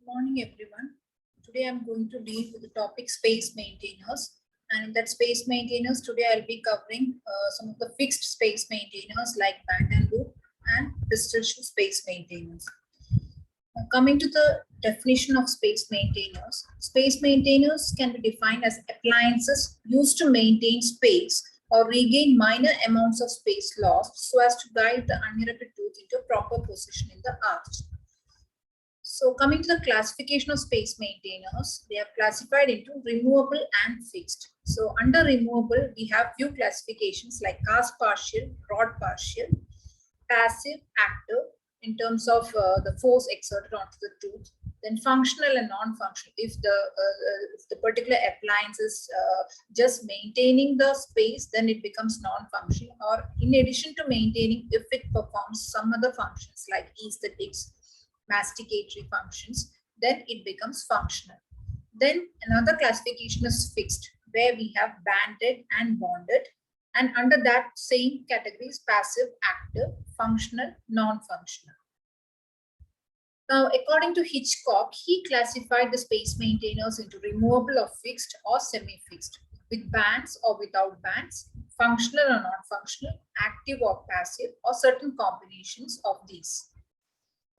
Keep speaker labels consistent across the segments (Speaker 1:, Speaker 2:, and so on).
Speaker 1: Good morning, everyone. Today I'm going to deal with the topic space maintainers. And in that space maintainers, today I'll be covering some of the fixed space maintainers like band and loop and distortion space maintainers. Now, coming to the definition of space maintainers can be defined as appliances used to maintain space or regain minor amounts of space lost so as to guide the uninterrupted tooth into proper position in the arch. So coming to the classification of space maintainers, they are classified into removable and fixed. So under removable, we have few classifications like cast partial, rod partial, passive, active in terms of the force exerted onto the tooth, then functional and non-functional. If the particular appliance is just maintaining the space, then it becomes non-functional, or in addition to maintaining, if it performs some other functions like aesthetics, masticatory functions, then it becomes functional. Then another classification is fixed, where we have banded and bonded, and under that same categories passive, active, functional, non-functional. Now, according to Hitchcock, he classified the space maintainers into removable or fixed or semi-fixed, with bands or without bands, functional or non-functional, active or passive, or certain combinations of these.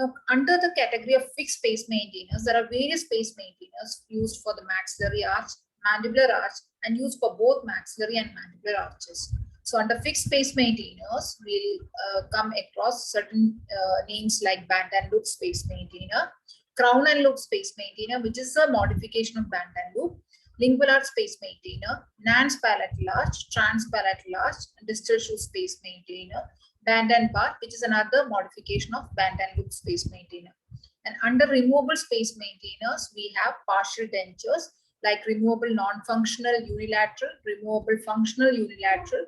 Speaker 1: Now, under the category of fixed space maintainers, there are various space maintainers used for the maxillary arch, mandibular arch, and used for both maxillary and mandibular arches. So under fixed space maintainers, we'll come across certain names like band and loop space maintainer, crown and loop space maintainer, which is a modification of band and loop, lingual arch space maintainer, Nance palatal arch, transpalatal arch, distal shoe space maintainer, band and bar, which is another modification of band and loop space maintainer. And under removable space maintainers, we have partial dentures like removable non-functional unilateral, removable functional unilateral,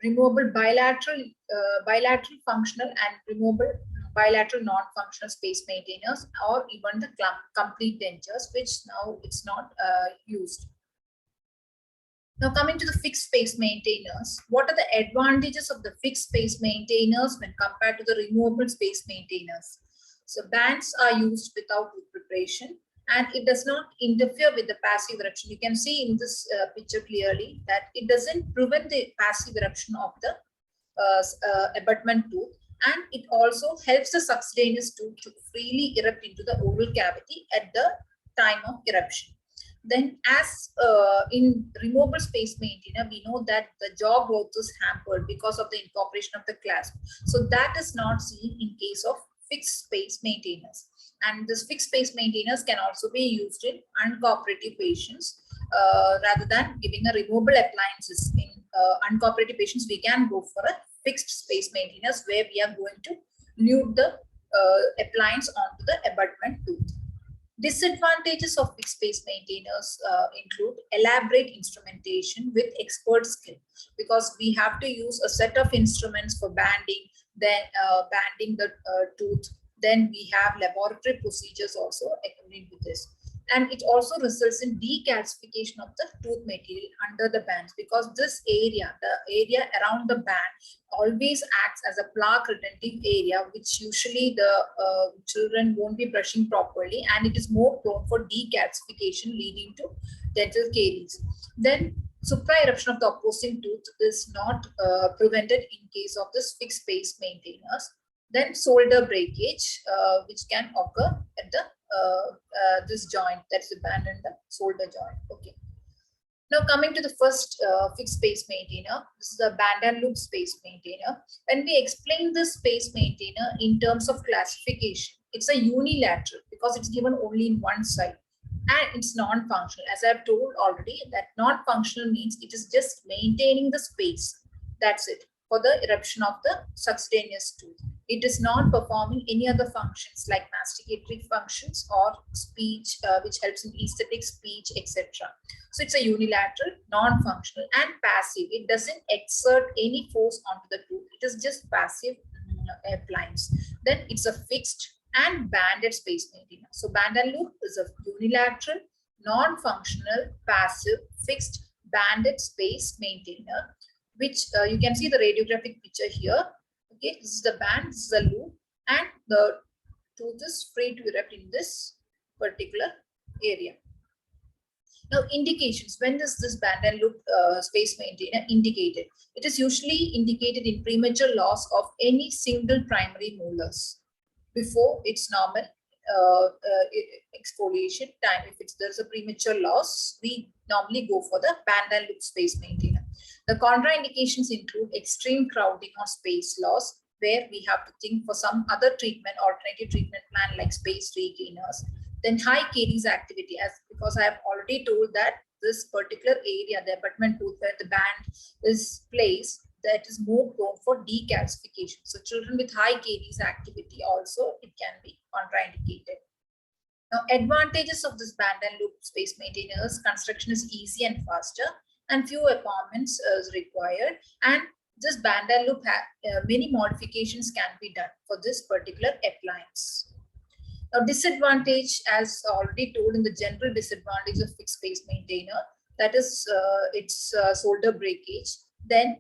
Speaker 1: removable bilateral functional, and removable bilateral non-functional space maintainers, or even the complete dentures, which now it's not used. Now coming to the fixed space maintainers, what are the advantages of the fixed space maintainers when compared to the removable space maintainers? So bands are used without tooth preparation, and it does not interfere with the passive eruption. You can see in this picture clearly that it doesn't prevent the passive eruption of the abutment tooth, and it also helps the subcutaneous tooth to freely erupt into the oral cavity at the time of eruption. Then as in removable space maintainer, we know that the jaw growth is hampered because of the incorporation of the clasp. So that is not seen in case of fixed space maintainers. And this fixed space maintainers can also be used in uncooperative patients rather than giving a removable appliances. In uncooperative patients, we can go for a fixed space maintainers where we are going to lute the appliance onto the abutment tooth. Disadvantages of fixed space maintainers include elaborate instrumentation with expert skill, because we have to use a set of instruments for banding, then banding the tooth. Then we have laboratory procedures also accompanied with this. And it also results in decalcification of the tooth material under the bands, because this area, the area around the band, always acts as a plaque retentive area, which usually the children won't be brushing properly, and it is more prone for decalcification, leading to dental caries. Then supra-eruption of the opposing tooth is not prevented in case of this fixed space maintainers. Then solder breakage, which can occur at the this joint, that's the band and the solder joint. Okay. Now coming to the first fixed space maintainer, this is a band and loop space maintainer. When we explain this space maintainer in terms of classification, it's a unilateral because it's given only in one side, and it's non-functional. As I've told already, that non-functional means it is just maintaining the space. That's it for the eruption of the subcutaneous tooth. It is not performing any other functions like masticatory functions or speech, which helps in aesthetic speech, etc. So it's a unilateral, non-functional, and passive. It doesn't exert any force onto the tooth. It is just passive appliance. Then it's a fixed and banded space maintainer. So band and loop is a unilateral, non-functional, passive, fixed, banded space maintainer, which you can see the radiographic picture here. Okay, this is the band, this is the loop, and the tooth is free to erupt in this particular area. Now, indications. When is this band and loop space maintainer indicated? It is usually indicated in premature loss of any single primary molars before its normal exfoliation time. If there's a premature loss, we normally go for the band and loop space maintainer. The contraindications include extreme crowding or space loss, where we have to think for some other treatment, alternative treatment plan like space regainers. Then high caries activity, because I have already told that this particular area, the abutment tooth where the band is placed, that is more prone for decalcification. So children with high caries activity also, it can be contraindicated. Now, advantages of this band and loop space maintainers: construction is easy and faster, and few appointments is required. And this band and loop many modifications can be done for this particular appliance. Now, disadvantage, as already told in the general disadvantage of fixed space maintainer, that is its solder breakage. Then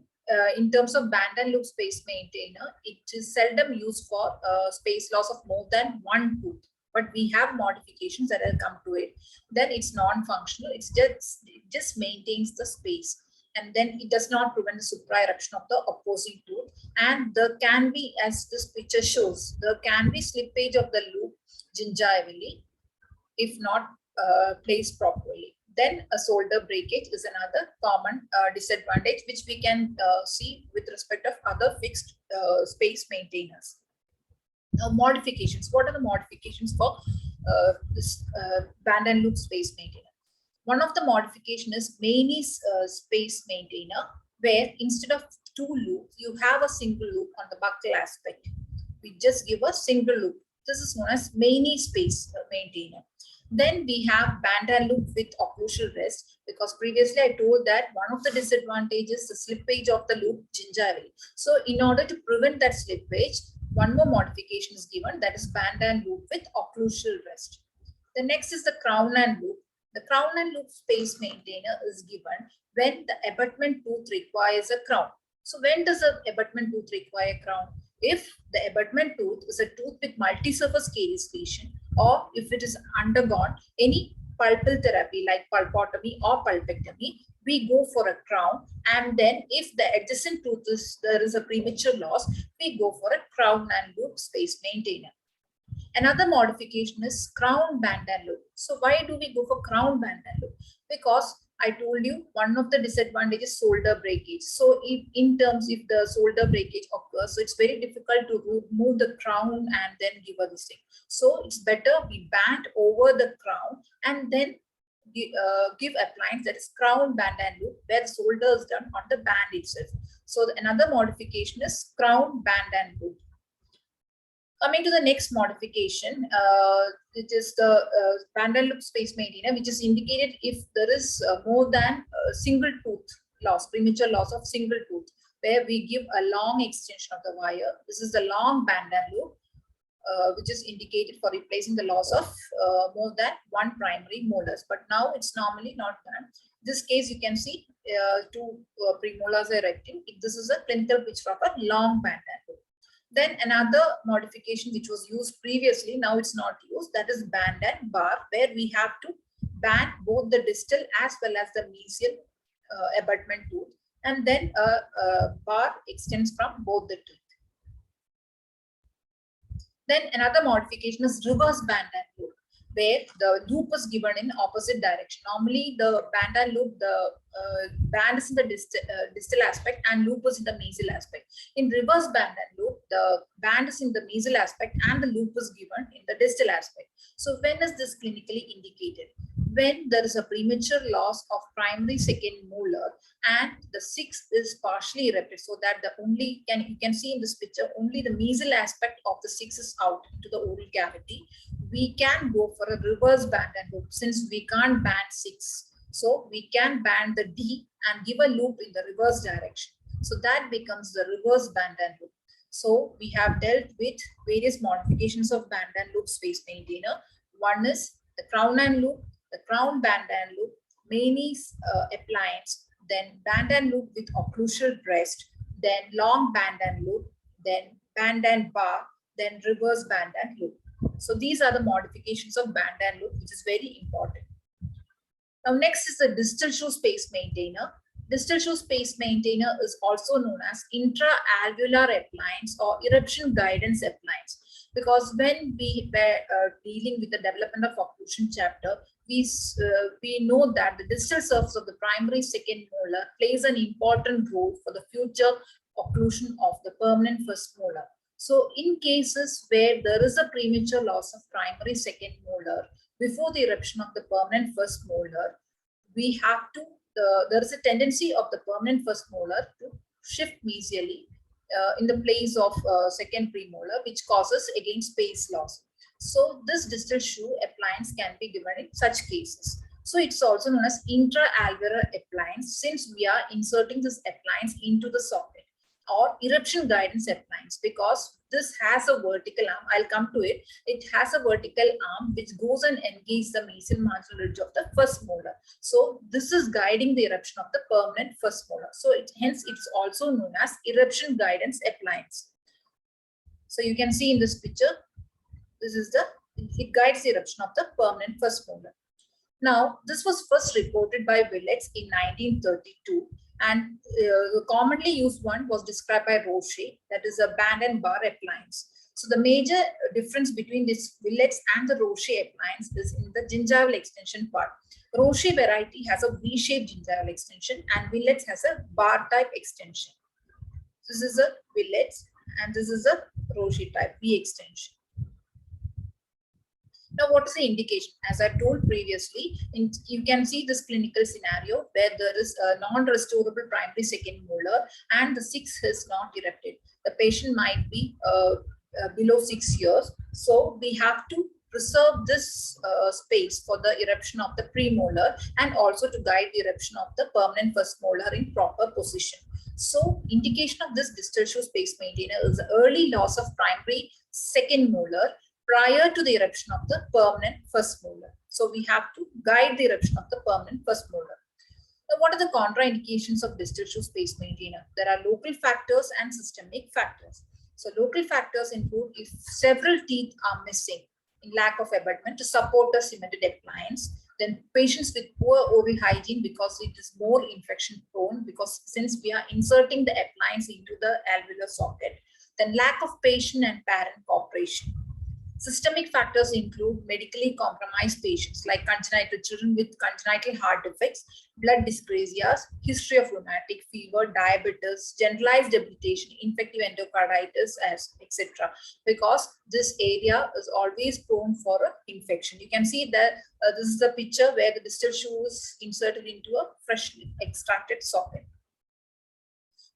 Speaker 1: in terms of band and loop space maintainer, it is seldom used for space loss of more than one tooth. But we have modifications that will come to it. Then it's non-functional. It just maintains the space, and then it does not prevent the supra-eruption of the opposing tooth. And there can be, as this picture shows, there can be slippage of the loop gingivally if not placed properly. Then a solder breakage is another common disadvantage, which we can see with respect of other fixed space maintainers. Now, modifications. What are the modifications for this band and loop space maintainer? One of the modification is Mayne's space maintainer, where instead of two loops, you have a single loop on the buccal aspect. We just give a single loop. This is known as Mayne's space maintainer. Then we have band and loop with occlusal rest, because previously I told that one of the disadvantages is the slippage of the loop gingivally. So in order to prevent that slippage, one more modification is given, that is band and loop with occlusal rest. The next is the crown and loop. The crown and loop space maintainer is given when the abutment tooth requires a crown. So when does an abutment tooth require a crown? If the abutment tooth is a tooth with multi-surface caries lesion, or if it is undergone any pulpal therapy like pulpotomy or pulpectomy, we go for a crown. And then if the adjacent tooth there is a premature loss, we go for a crown and loop space maintainer. Another modification is crown band and loop. So why do we go for crown band and loop? Because I told you one of the disadvantages is solder breakage. So if the solder breakage occurs, so it's very difficult to remove the crown and then give a this thing. So it's better we band over the crown and then give appliance, that is crown band and loop, where the solder is done on the band itself. So another modification is crown band and loop. Coming to the next modification, it is the band and loop space maintainer, which is indicated if there is more than a single tooth loss, premature loss of single tooth, where we give a long extension of the wire. This is the long band and loop, which is indicated for replacing the loss of more than one primary molars. But now it's normally not done. In this case, you can see two premolars are erecting. This is a clinical picture of a long band and loop. Then another modification which was used previously, now it's not used, that is band and bar, where we have to band both the distal as well as the mesial abutment tooth, and then a bar extends from both the teeth. Then another modification is reverse band and loop, where the loop is given in opposite direction. Normally the band and loop, the band is in the distal aspect and loop is in the mesial aspect. In reverse band and loop, the band is in the mesial aspect and the loop is given in the distal aspect. So when is this clinically indicated? When there is a premature loss of primary second molar and the sixth is partially erupted, so that you can see in this picture only the mesial aspect of the sixth is out into the oral cavity, we can go for a reverse band and loop. Since we can't band 6, so we can band the D and give a loop in the reverse direction. So that becomes the reverse band and loop. So we have dealt with various modifications of band and loop space maintainer. One is the crown and loop, the crown band and loop, Mayne's appliance, then band and loop with occlusal rest, then long band and loop, then band and bar, then reverse band and loop. So these are the modifications of band and loop, which is very important. Now next is the distal shoe space maintainer. Distal shoe space maintainer is also known as intra-alveolar appliance or eruption guidance appliance, because when we were dealing with the development of occlusion chapter, we know that the distal surface of the primary second molar plays an important role for the future occlusion of the permanent first molar. So in cases where there is a premature loss of primary second molar before the eruption of the permanent first molar, we have to, there is a tendency of the permanent first molar to shift mesially in the place of second premolar, which causes again space loss. So this distal shoe appliance can be given in such cases. So it's also known as intra-alveolar appliance, since we are inserting this appliance into the socket, or eruption guidance appliance, because this has a vertical arm. I'll come to it. It has a vertical arm which goes and engages the mesial marginal ridge of the first molar. So this is guiding the eruption of the permanent first molar. So hence it's also known as eruption guidance appliance. So you can see in this picture, this is it guides the eruption of the permanent first molar. Now, this was first reported by Willets in 1932, and the commonly used one was described by Roche, that is a band and bar appliance. So the major difference between this Willets and the Roche appliance is in the gingival extension part. Roche variety has a V-shaped gingival extension and Willets has a bar type extension. This is a Willets and this is a Roche type V extension. Now, what is the indication? As I told previously, you can see this clinical scenario where there is a non-restorable primary second molar and the 6 is not erupted. The patient might be below 6 years. So we have to preserve this space for the eruption of the premolar and also to guide the eruption of the permanent first molar in proper position. So indication of this distal shoe space maintainer is the early loss of primary second molar prior to the eruption of the permanent first molar. So we have to guide the eruption of the permanent first molar. Now, what are the contraindications of distal shoe space maintainer? There are local factors and systemic factors. So local factors include if several teeth are missing in lack of abutment to support a cemented appliance, then patients with poor oral hygiene because it is more infection prone, because since we are inserting the appliance into the alveolar socket, then lack of patient and parent cooperation. Systemic factors include medically compromised patients like congenital children with congenital heart defects, blood dyscrasias, history of rheumatic fever, diabetes, generalized debilitation, infective endocarditis, etc. Because this area is always prone for infection. You can see that this is a picture where the distal shoe is inserted into a freshly extracted socket.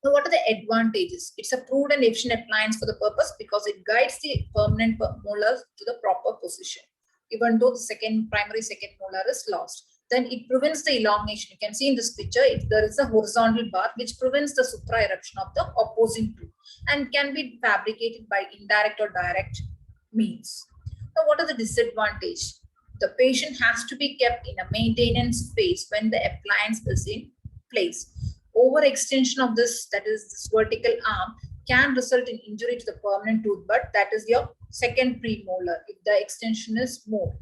Speaker 1: So what are the advantages? It's a prudent and efficient appliance for the purpose because it guides the permanent molars to the proper position, even though the primary second molar is lost. Then it prevents the elongation. You can see in this picture, there is a horizontal bar which prevents the supra eruption of the opposing tooth and can be fabricated by indirect or direct means. Now, what are the disadvantages? The patient has to be kept in a maintenance phase when the appliance is in place. Overextension of this, that is this vertical arm, can result in injury to the permanent tooth bud, that is your second premolar, if the extension is more,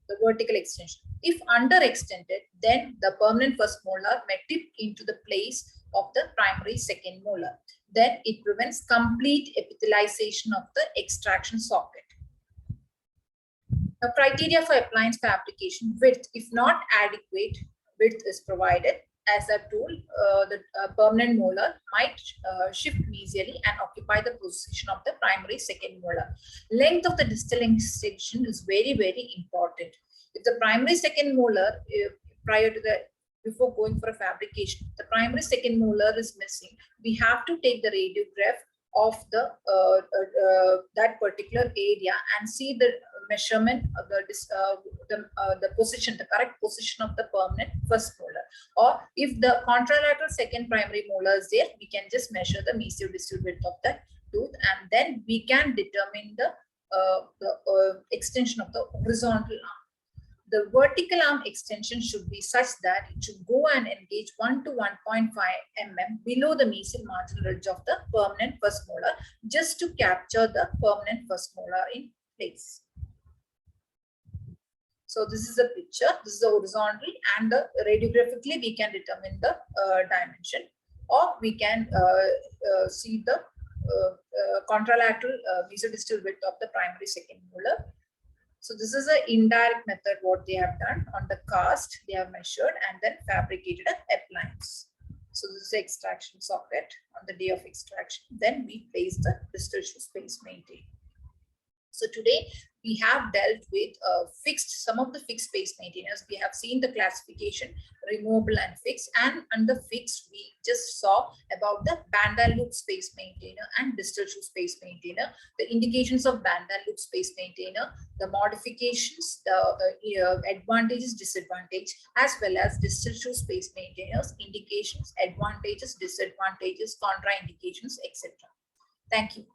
Speaker 1: the vertical extension. If underextended, then the permanent first molar may tip into the place of the primary second molar. Then it prevents complete epithelialization of the extraction socket. Now, criteria for appliance for application: width. If not adequate width is provided, as I've told, the permanent molar might shift mesially and occupy the position of the primary second molar. Length of the distal extension is very, very important. If the primary second molar, before going for a fabrication, the primary second molar is missing, we have to take the radiograph of the that particular area and see the measurement of the position, the correct position of the permanent first molar. Or if the contralateral second primary molar is there, we can just measure the mesiodistal width of that tooth, and then we can determine the extension of the horizontal arm. The vertical arm extension should be such that it should go and engage 1 to 1.5 mm below the mesial marginal ridge of the permanent first molar, just to capture the permanent first molar in place. So this is the picture. This is the horizontal, and the radiographically we can determine the dimension, or we can see the contralateral mesodistal width of the primary second molar. So this is an indirect method what they have done. On the cast, they have measured and then fabricated a lines. So this is the extraction socket on the day of extraction. Then we place the distal shoe space maintained. So today we have dealt with some of the fixed space maintainers. We have seen the classification, removable and fixed, and under fixed we just saw about the band and loop space maintainer and distal shoe space maintainer, the indications of band and loop space maintainer, the modifications, the advantages, disadvantage, as well as distal shoe space maintainers, indications, advantages, disadvantages, contraindications, etc. Thank you.